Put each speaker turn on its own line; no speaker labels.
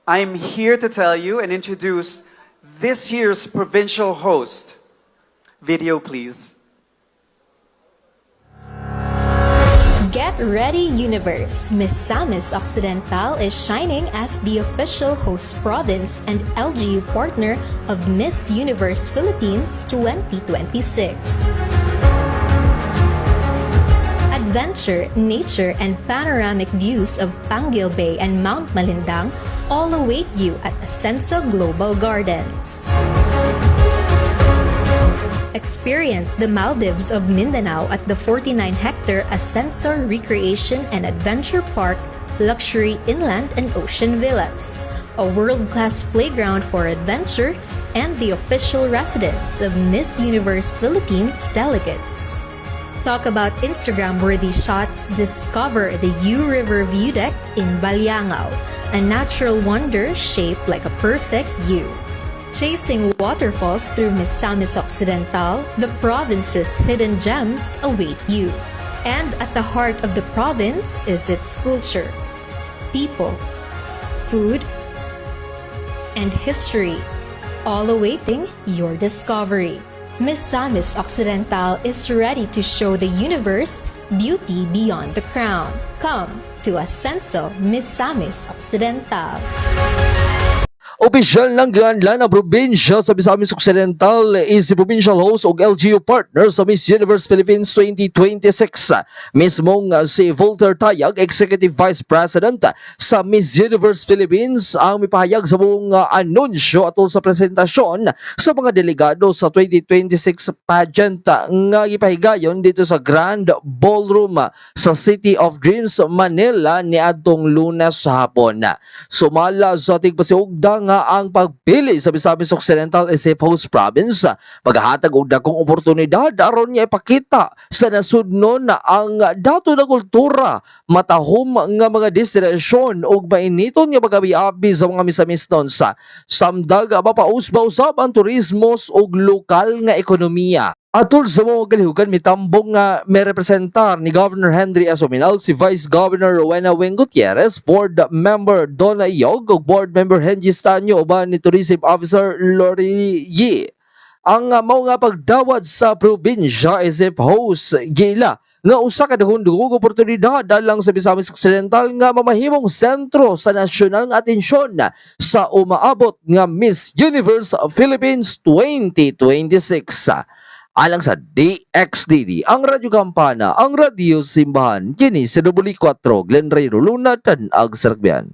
I'm here to tell you and introduce this year's provincial host. Video, please.
Get ready, universe! Miss Samis Occidental is shining as the official host province and LGU partner of Miss Universe Philippines 2026. Adventure, nature, and panoramic views of Panguil Bay and Mount Malindang all await you at Ascenso Global Gardens. Experience the Maldives of Mindanao at the 49-hectare Ascenso Recreation and Adventure Park, luxury inland and ocean villas, a world-class playground for adventure, and the official residence of Miss Universe Philippines delegates. Talk about Instagram-worthy shots, discover the U River View Deck in Baliangao, a natural wonder shaped like a perfect U. Chasing waterfalls through Miss Samis Occidental, the province's hidden gems await you. And at the heart of the province is its culture, people, food, and history, all awaiting your discovery. Miss Samis Occidental is ready to show the universe beauty beyond the crown. Come to Ascenso Miss Samis Occidental.
Opisyal ng gianlan na probinsya sa Misamis Occidental is si provincial host o LGU partner sa Miss Universe Philippines 2026. Mismong si Volter Tayag, Executive Vice President sa Miss Universe Philippines, ang mipahayag sa buong anunsyo atol sa presentasyon sa mga delegado sa 2026 pageant nga gipahigayon dito sa Grand Ballroom sa City of Dreams, Manila niadtong Lunes sa hapon. Sumala sa ating pasiugdang nga ang pagpili sa Misamis Occidental as a host province, paghahatag og dakong oportunidad aron niya ipakita sa nasudnon na ang dato na kultura, matahom nga mga destinasyon ug mainiton nga pagabi-abi sa mga Misamis nun sa samdag mapausba-usab ang turismos ug lokal nga ekonomiya. Atol sa mga kalihukan, mitambong nga may representar ni Governor Henry S. Ominal, si Vice Governor Rowena Weng Gutierrez, Board Member Donna Iog, ug Board Member Henry Stanyo, uban ni Tourism Officer Lori Yi. Ang mao nga pagdawat sa probinsya is if host gila nga usa ka dugong oportunidad dalang sa Misamis Occidental nga mamahimong sentro sa nasyonal nga atensyon sa umaabot nga Miss Universe Philippines 2026. Alang sa DXDD, ang Radyo Kampana, ang Radio Simbahan, kini sa W4, Glen Ray Roluna, Tanag, Saragbian.